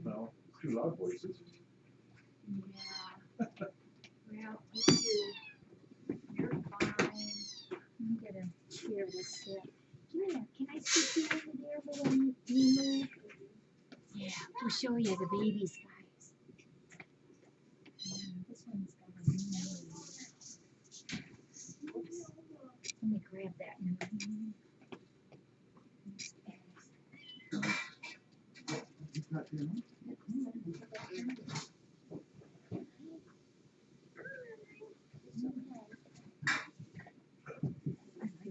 Well, two loud voices. Yeah. Well, you're fine. I'm gonna share this here. Yeah, can I stick you over there little move? Yeah, we'll show you the babies, guys. Yeah, this one's got a new nose. Oops. Let me grab that new.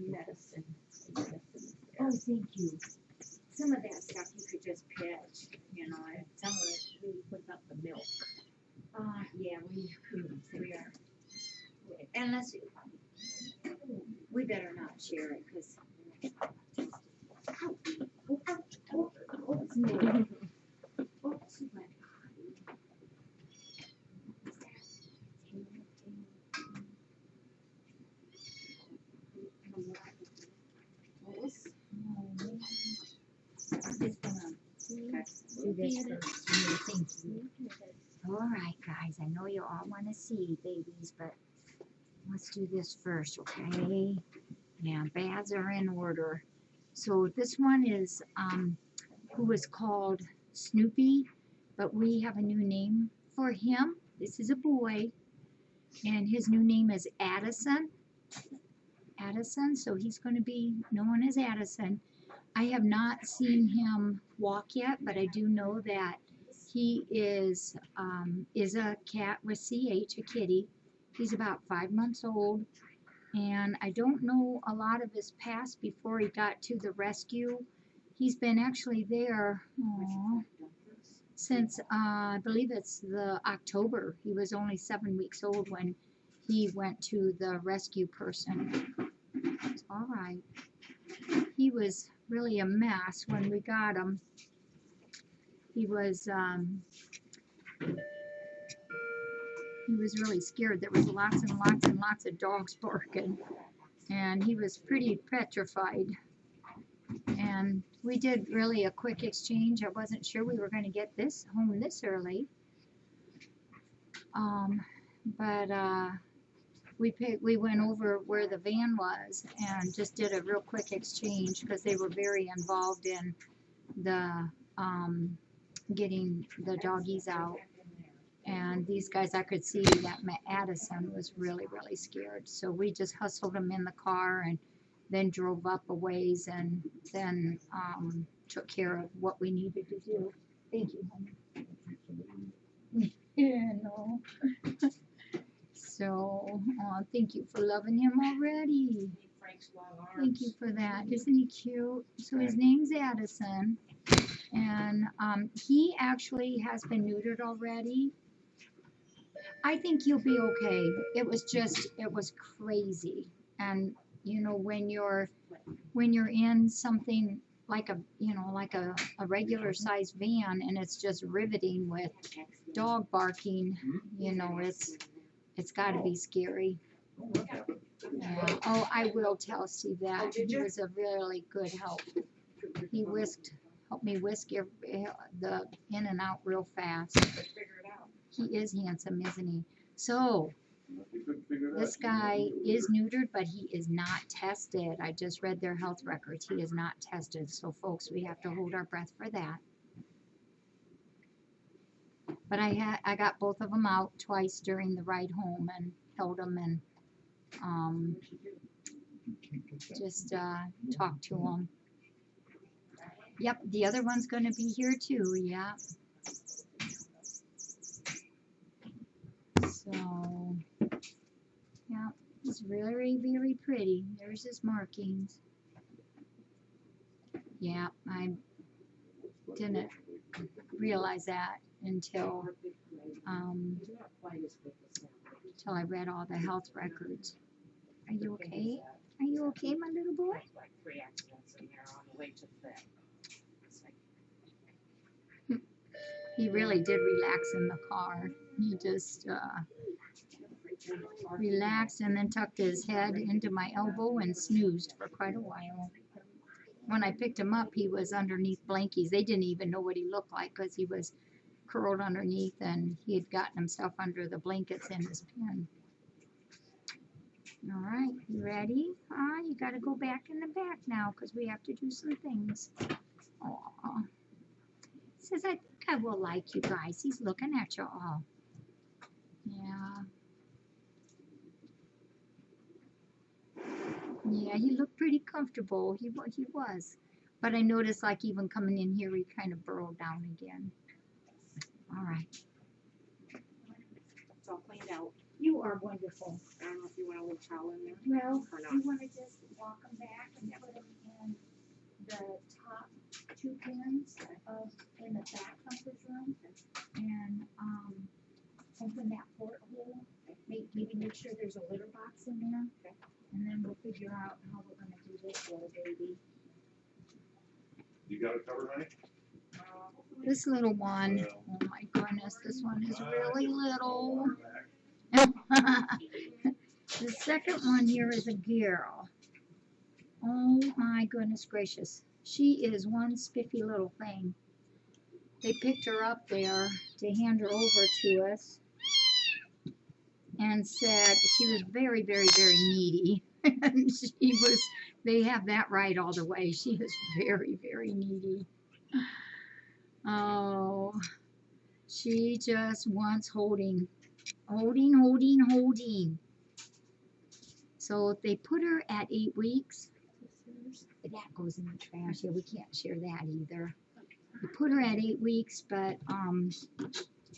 Medicine. Oh, thank you. Some of that stuff you could just pitch, you know, and some of it we put up the milk. Yeah, we are. Unless we better not share it, because. Do this first. Thank you. All right, guys. I know you all want to see babies, but let's do this first, okay? Yeah, baths are in order. So this one is who was called Snoopy, but we have a new name for him. This is a boy, and his new name is Addison. Addison, so he's going to be known as Addison. I have not seen him walk yet, but I do know that he is a cat with CH, a kitty. He's about 5 months old, and I don't know a lot of his past before he got to the rescue. He's been actually there since I believe it's the October. He was only 7 weeks old when he went to the rescue person. It's all right. He was really a mess when we got him. He was really scared. There was lots and lots and lots of dogs barking, and he was pretty petrified. And we did really a quick exchange. I wasn't sure we were going to get this home this early, but we went over where the van was and just did a real quick exchange because they were very involved in the getting the doggies out. And these guys, I could see that Addison was really, really scared. So we just hustled him in the car and then drove up a ways and then took care of what we needed to do. Thank you, honey. Yeah, no. So, thank you for loving him already. Thank you for that. Isn't he cute? So his name's Addison, and he actually has been neutered already. I think he'll be okay. It was crazy. And you know, when you're in something like a regular sized van and it's just riveting with dog barking, you know, it's got to be scary. Yeah. Oh, I will tell Steve that. He was a really good help. He helped me whisk the in and out real fast. He is handsome, isn't he? So, this guy is neutered, but he is not tested. I just read their health records. He is not tested. So, folks, we have to hold our breath for that. But I got both of them out twice during the ride home and held them and just talked to them. Yep, the other one's going to be here too. Yeah. So, yeah, it's very, very pretty. There's his markings. Yeah, I didn't realize that until I read all the health records. Are you okay? Are you okay, my little boy? He really did relax in the car. He just relaxed and then tucked his head into my elbow and snoozed for quite a while. When I picked him up, he was underneath blankies. They didn't even know what he looked like because he was curled underneath, and he had gotten himself under the blankets in his pen. All right, you ready? You got to go back in the back now because we have to do some things. Aw. Says, I think I will like you guys. He's looking at you all. Yeah. Yeah, he looked pretty comfortable. He was. But I noticed, like, even coming in here, he kind of burrowed down again. All right. It's all cleaned out. You are wonderful. I don't know if you want a little towel in there. Well, or not. we want to just walk them back and put them in the top 2 pins in the back of the room, and open that porthole. Maybe make sure there's a litter box in there, Okay. and then we'll figure out how we're going to do this little baby. You got it covered, honey? This little one, oh my goodness, this one is really little. The second one here is a girl. Oh my goodness gracious. She is one spiffy little thing. They picked her up there to hand her over to us and said she was very, very, very needy. And they have that right all the way. She is very, very needy. Oh, she just wants holding. Holding. So they put her at 8 weeks. That goes in the trash. Yeah, we can't share that either. We put her at 8 weeks, but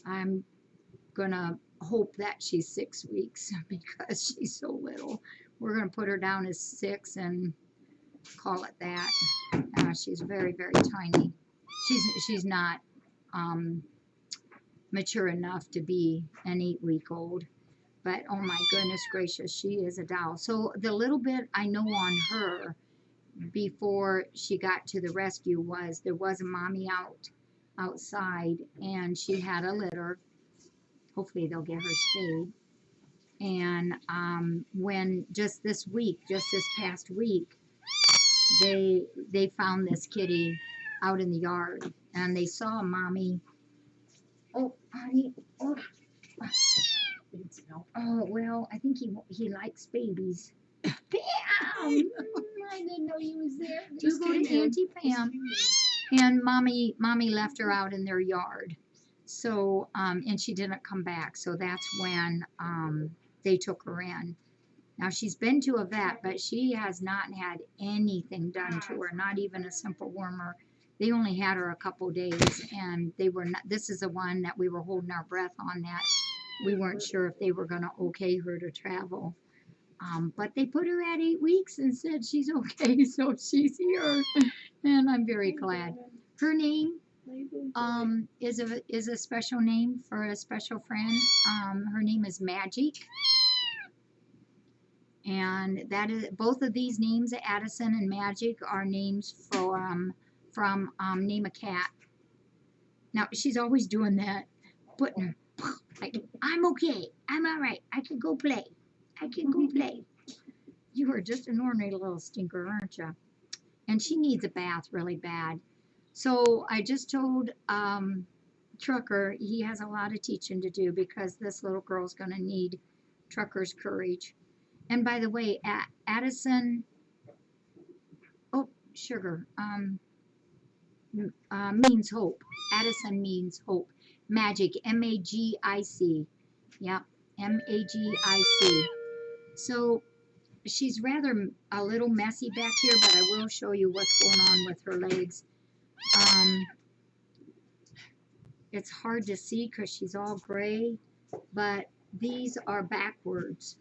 I'm gonna hope that she's 6 weeks because she's so little. We're gonna put her down as 6 and call it that. She's very, very tiny. She's not mature enough to be an 8-week-old. But oh my goodness gracious, she is a doll. So the little bit I know on her before she got to the rescue was there was a mommy outside and she had a litter. Hopefully they'll get her spayed. And when just this past week, they found this kitty out in the yard and they saw a mommy. Oh, honey. Oh, well, I think he likes babies. Pam! I didn't know he was there. Just go to Auntie Pam. And mommy left her out in their yard. So, and she didn't come back. So that's when they took her in. Now she's been to a vet, but she has not had anything done to her, not even a simple wormer. They only had her a couple days, and they were not. This is the one that we were holding our breath on, that we weren't sure if they were going to okay her to travel. But they put her at 8 weeks and said she's okay, so she's here, and I'm very glad. Her name is a special name for a special friend. Her name is Magic. And that is, both of these names, Addison and Magic, are names from Name a Cat. Now she's always doing that, putting her like, I'm okay, I'm all right, I can go play. You are just an ordinary little stinker, aren't you? And she needs a bath really bad. So I just told Trucker he has a lot of teaching to do because this little girl's going to need Trucker's courage. And by the way, Addison, sugar, means hope. Addison means hope. Magic, M-A-G-I-C. Yep, M-A-G-I-C. So she's rather a little messy back here, but I will show you what's going on with her legs. It's hard to see because she's all gray, but these are backwards.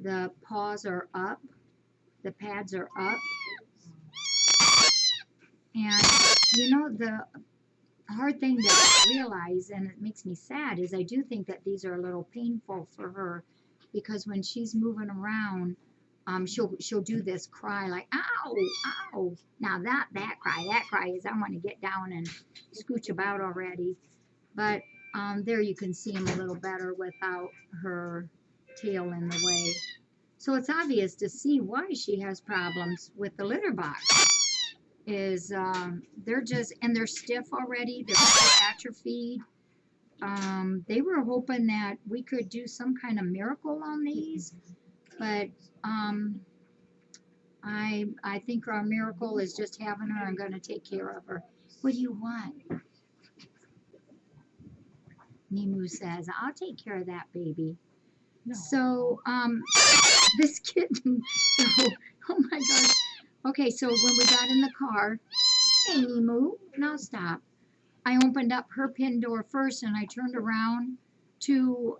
The paws are up, the pads are up, and you know, the hard thing to realize, and it makes me sad, is I do think that these are a little painful for her, because when she's moving around, she'll do this cry like, ow, ow. Now that cry is, I want to get down and scooch about already. But there you can see him a little better without her tail in the way. So it's obvious to see why she has problems with the litter box. Is they're stiff already, they're atrophied, they were hoping that we could do some kind of miracle on these, but I think our miracle is just having her and gonna take care of her. What do you want? Nemu says, I'll take care of that baby. No. So, this kitten, so, oh my gosh. Okay, so when we got in the car, hey Nemu, now stop. I opened up her pen door first and I turned around to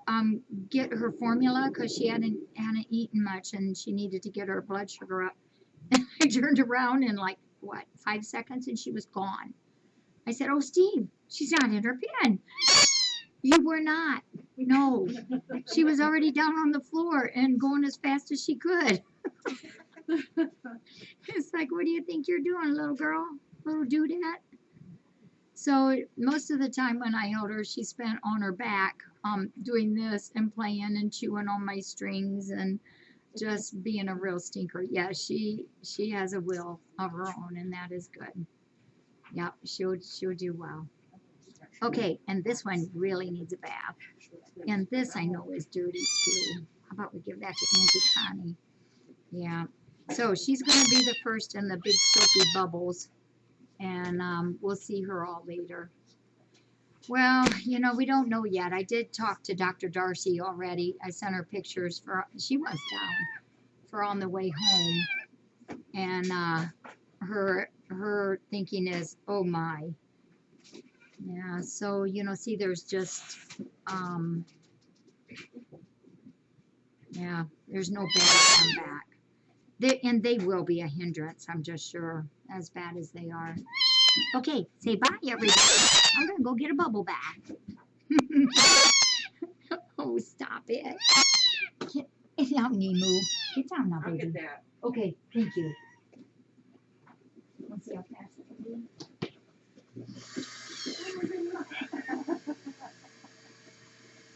get her formula because she hadn't eaten much and she needed to get her blood sugar up. And I turned around in like, what, 5 seconds and she was gone. I said, oh, Steve, she's not in her pen. You were not. No. She was already down on the floor and going as fast as she could. It's like, what do you think you're doing, little girl? Little dudette? So most of the time when I held her, she spent on her back doing this and playing and chewing on my strings and just being a real stinker. Yeah, she has a will of her own, and that is good. Yeah, she'll do well. Okay, and this one really needs a bath. And this I know is dirty too. How about we give that to Auntie Connie? Yeah. So she's going to be the first in the big soapy bubbles. And we'll see her all later. Well, you know, we don't know yet. I did talk to Dr. Darcy already. I sent her pictures she was down for on the way home. And her thinking is, oh my. Yeah, so, you know, see, there's just, yeah, there's no better come back. And they will be a hindrance, I'm just sure, as bad as they are. Okay, say bye, everybody. I'm going to go get a bubble bath. Oh, stop it. Get down, Nemu. Get down now, I'll baby. get that. Okay, thank you. Let's see how fast I can do.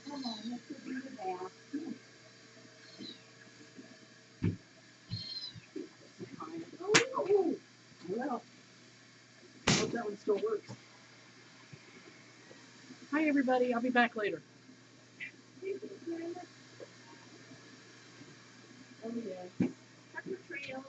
Come on, let's go do the bath. Oh, well. I hope that one still works. Hi, everybody. I'll be back later. Oh, yeah. Tucker Trails.